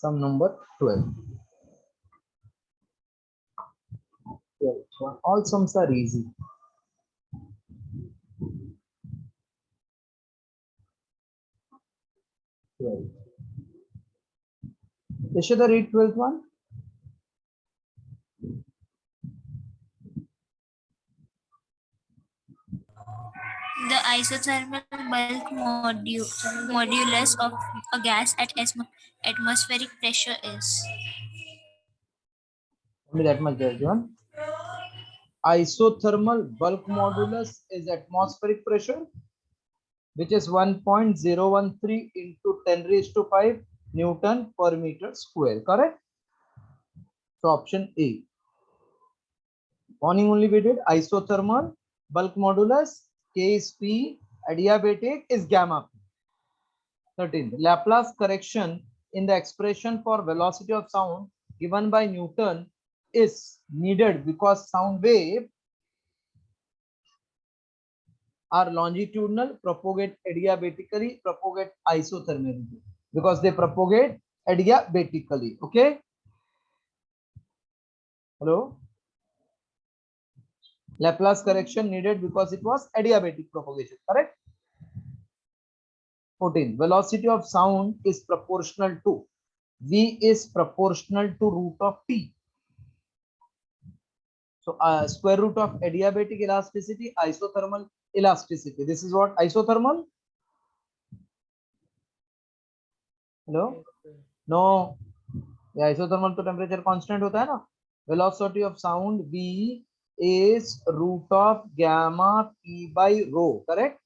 Sum number 12. 12. All sums are easy. 12. Yashada, read 12th one. The isothermal bulk modulus of a gas at atmospheric pressure is. Only that much there, John. Isothermal bulk modulus is atmospheric pressure, which is 1.013 into 10 raised to 5 Newton per meter square. Correct? So option A. Morning only we did isothermal bulk modulus. K is P. Adiabatic is gamma P. 13. Laplace correction in the expression for velocity of sound given by Newton is needed because sound wave are longitudinal, propagate adiabatically, propagate isothermally, because they propagate adiabatically. Okay. Hello. Laplace correction needed because it was adiabatic propagation. Correct. 14. Velocity of sound is proportional to V is proportional to root of T. So square root of adiabatic elasticity, isothermal elasticity. This is what isothermal. Hello. No. Yeah, isothermal to temperature constant होता है ना. Velocity of sound V is root of gamma P by rho. Correct.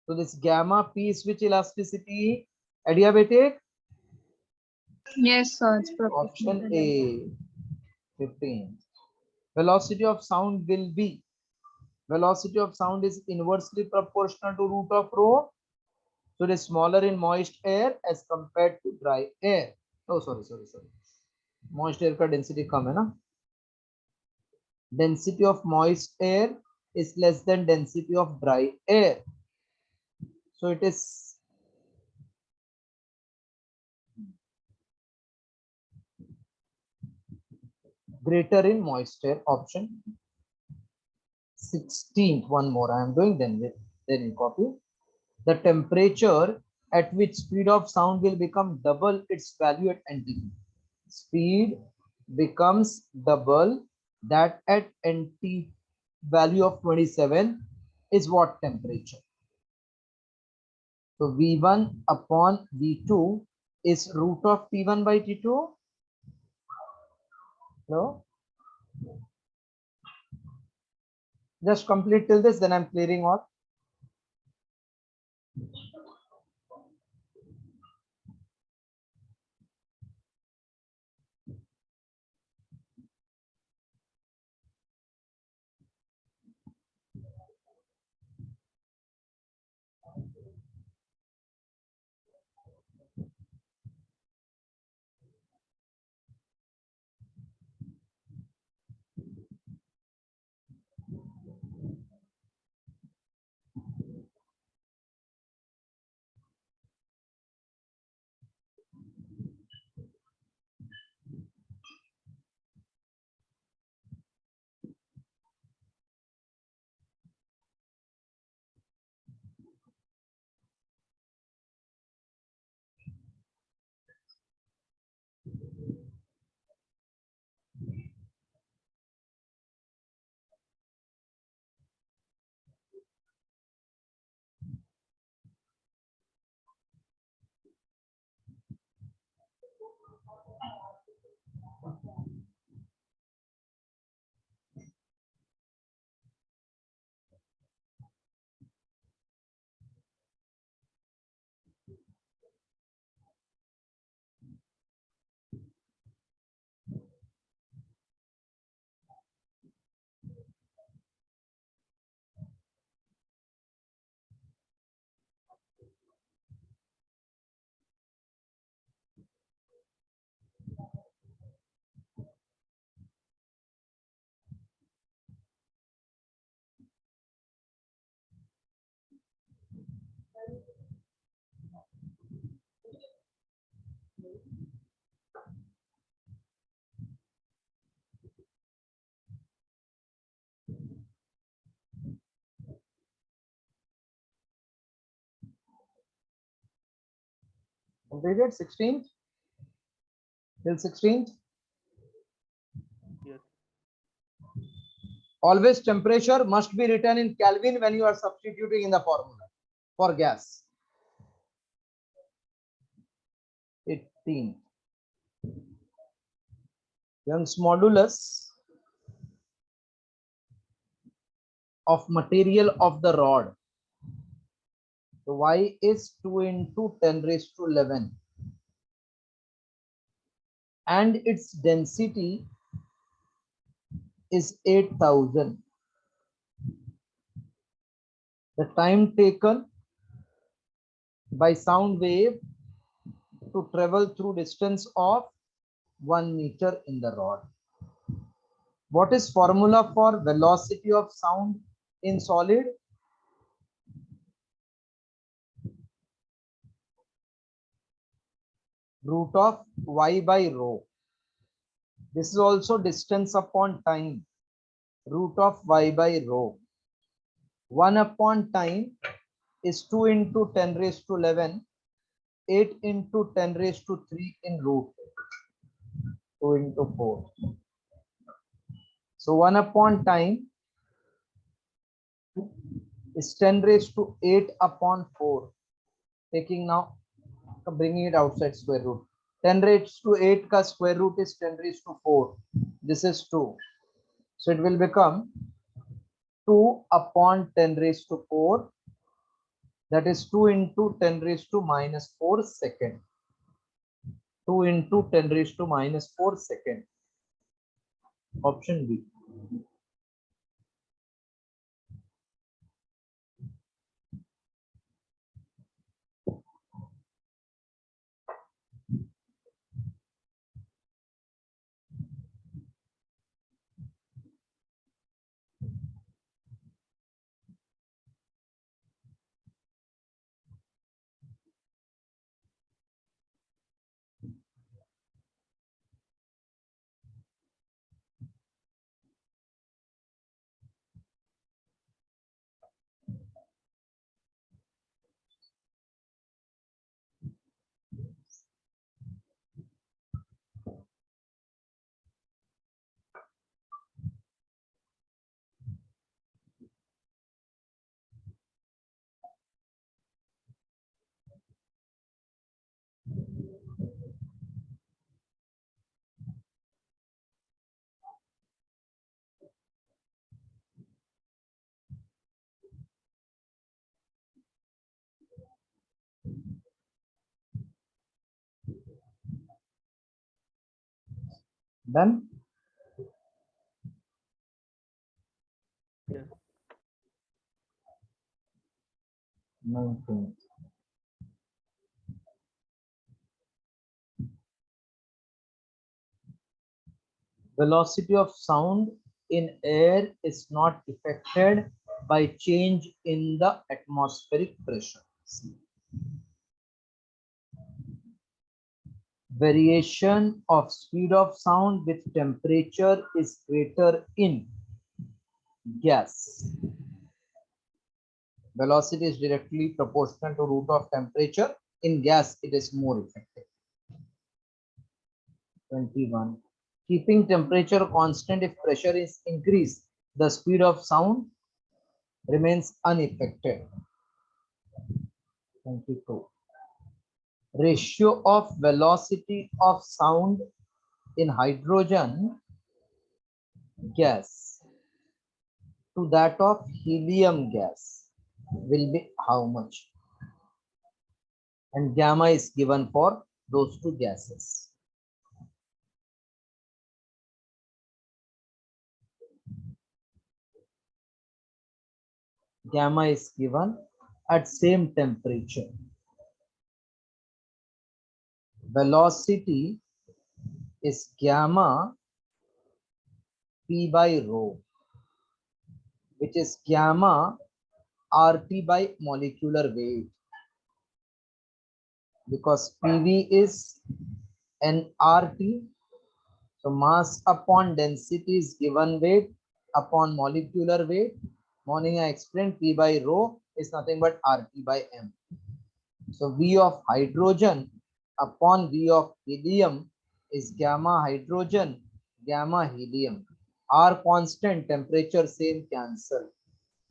So this gamma P is which elasticity? Adiabatic. Yes, sir. It's Option proportional. A. 15. Velocity of sound will be. Velocity of sound is inversely proportional to root of rho. So it is smaller in moist air as compared to dry air. Oh, sorry. Moist air का density कम है ना. Density of moist air is less than density of dry air. So it is greater in moist air. Option 16th. One more I am doing, then you copy. The temperature at which speed of sound will become double its value at NTP. Speed becomes double that at NT value of 27 is what temperature? So V1 upon V2 is root of T1 by T2. No? Just complete till this, then I'm clearing all. Completed 16th? Till 16th? Yes. Always temperature must be written in Kelvin when you are substituting in the formula for gas. 18. Young's modulus of material of the rod. So Y is 2 into 10 raised to 11. And its density is 8,000. The time taken by sound wave to travel through distance of 1 meter in the rod. What is formula for velocity of sound in solid? Root of y by rho. This is also distance upon time. Root of y by rho. 1 upon time is 2 into 10 raised to 11. 8 into 10 raised to 3 in root. 2 into 4. So 1 upon time is 10 raised to 8 upon 4. Taking now, bringing it outside square root. 10 raised to 8 ka square root is 10 raised to 4. This is 2. So it will become 2 upon 10 raised to 4. That is 2 into 10 raised to minus 4 second. 2 into 10 raised to minus 4 second. Option B. Done? Yes. 19. Velocity of sound in air is not affected by change in the atmospheric pressure. Variation of speed of sound with temperature is greater in gas. Velocity is directly proportional to root of temperature. In gas, it is more effective. 21. Keeping temperature constant if pressure is increased, the speed of sound remains unaffected. 22. Ratio of velocity of sound in hydrogen gas to that of helium gas will be how much? And gamma is given for those two gases. Gamma is given at same temperature. Velocity is gamma P by rho, which is gamma RT by molecular weight, because PV is nRT. So mass upon density is given weight upon molecular weight. Morning I explained P by rho is nothing but RT by M. So V of hydrogen upon V of helium is gamma hydrogen, gamma helium. R constant, temperature same, cancel.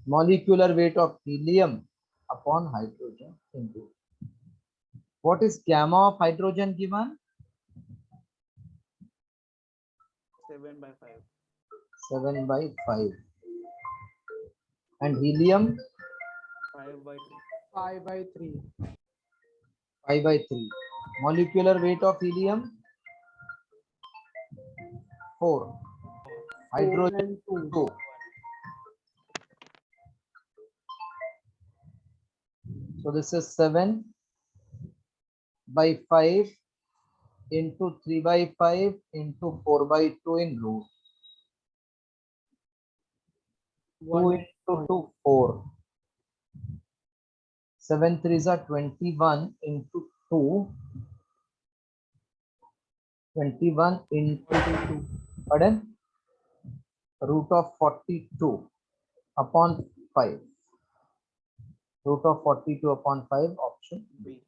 Molecular weight of helium upon hydrogen into. What is gamma of hydrogen given? 7/5. 7/5. And helium? 5/3. 5/3. 5/3. Molecular weight of helium? 4. Hydrogen 2. 1. So this is 7/5 into 3/5 into 4/2 in root. 2 into 2, 4. 7 3s are 21 into 2. 21 into 2. Pardon? Root of 42 upon 5. Root of 42 upon 5, option B. B.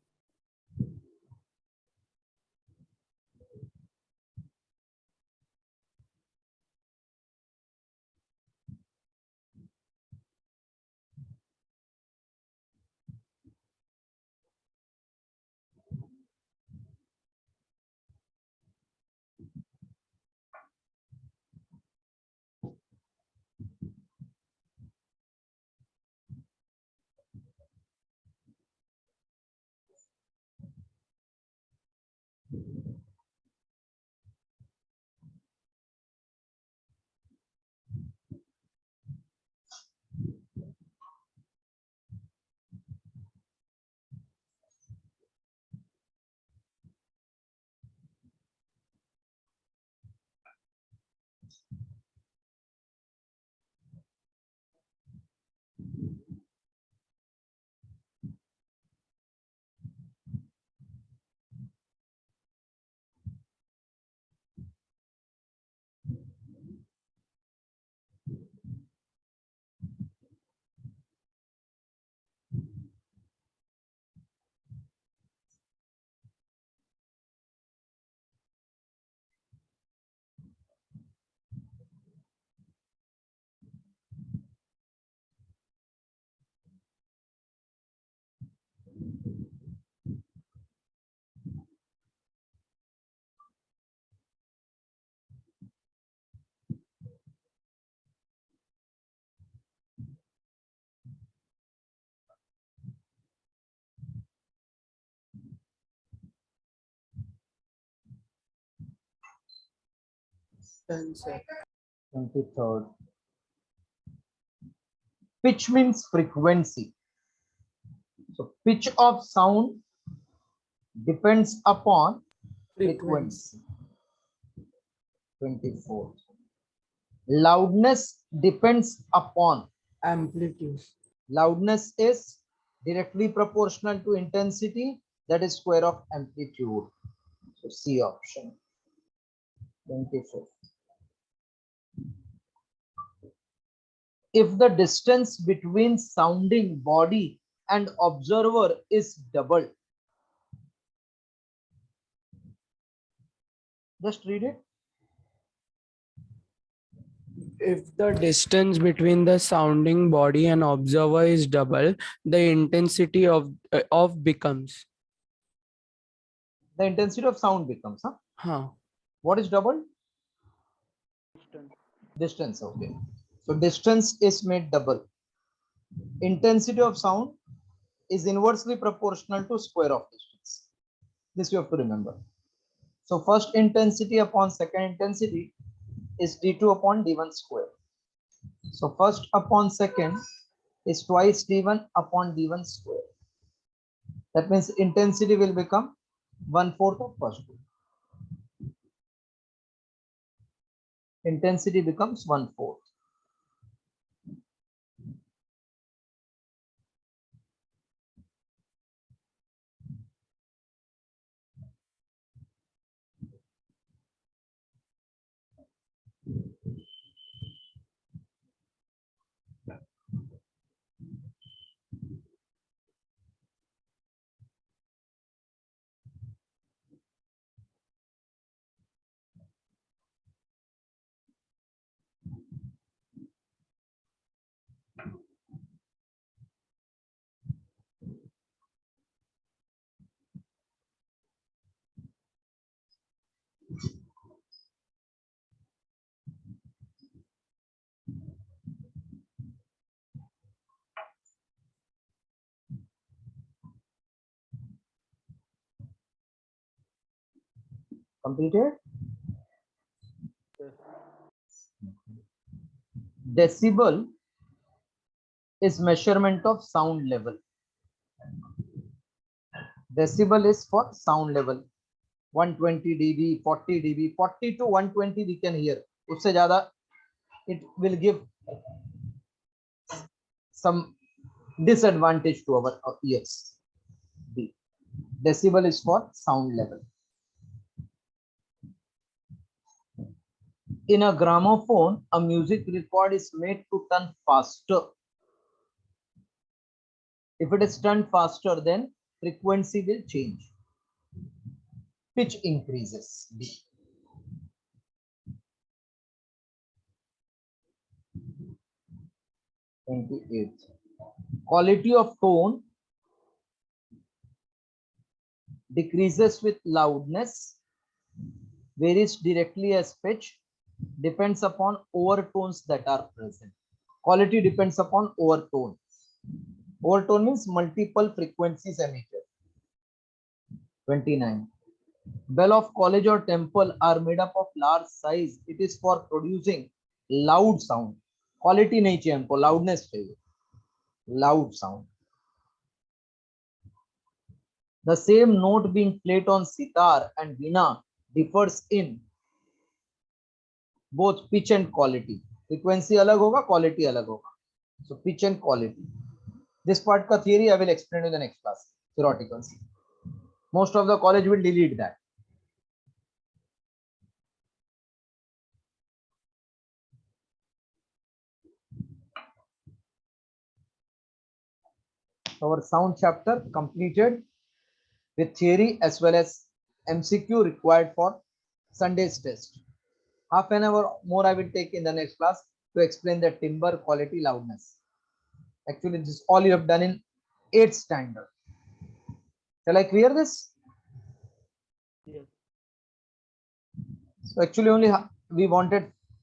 Done, sir. 23rd. Pitch means frequency. So pitch of sound depends upon frequency. 24. Loudness depends upon. Amplitude. Loudness is directly proportional to intensity, that is square of amplitude. So C option. 25th. If the distance between sounding body and observer is doubled. Just read it. If the distance between the sounding body and observer is double, the intensity of becomes. The intensity of sound becomes, huh? Huh. What is doubled? Distance. Distance, okay. So distance is made double. Intensity of sound is inversely proportional to square of distance. This you have to remember. So first intensity upon second intensity is d2 upon d1 square. So first upon second is twice d1 upon d1 square. That means intensity will become 1/4 of first two. Intensity becomes 1/4. Completed? Yes. Decibel is measurement of sound level. Decibel is for sound level. 120 dB, 40 dB, 40 to 120 we can hear. उससे ज़्यादा it will give some disadvantage to our ears. D. Decibel is for sound level. In a gramophone, a music record is made to turn faster. If it is turned faster, then frequency will change. Pitch increases. D. Quality of tone decreases with loudness, varies directly as pitch, depends upon overtones that are present. Quality depends upon overtone. Overtone means multiple frequencies emitted. 29. Bell of college or temple are made up of large size. It is for producing loud sound. Quality नहीं चाहिए हमको, loudness चाहिए. Loud sound. The same note being played on sitar and veena differs in both pitch and quality. Frequency अलग होगा, quality अलग होगा. So pitch and quality. This part का theory I will explain in the next class. Theoreticals. Most of the college will delete that. Our sound chapter completed with theory as well as MCQ required for Sunday's test. Half an hour more I will take in the next class to explain the timbre, quality, loudness. Actually, this is all you have done in 8th standard. Shall I clear this? Yes. So actually only we wanted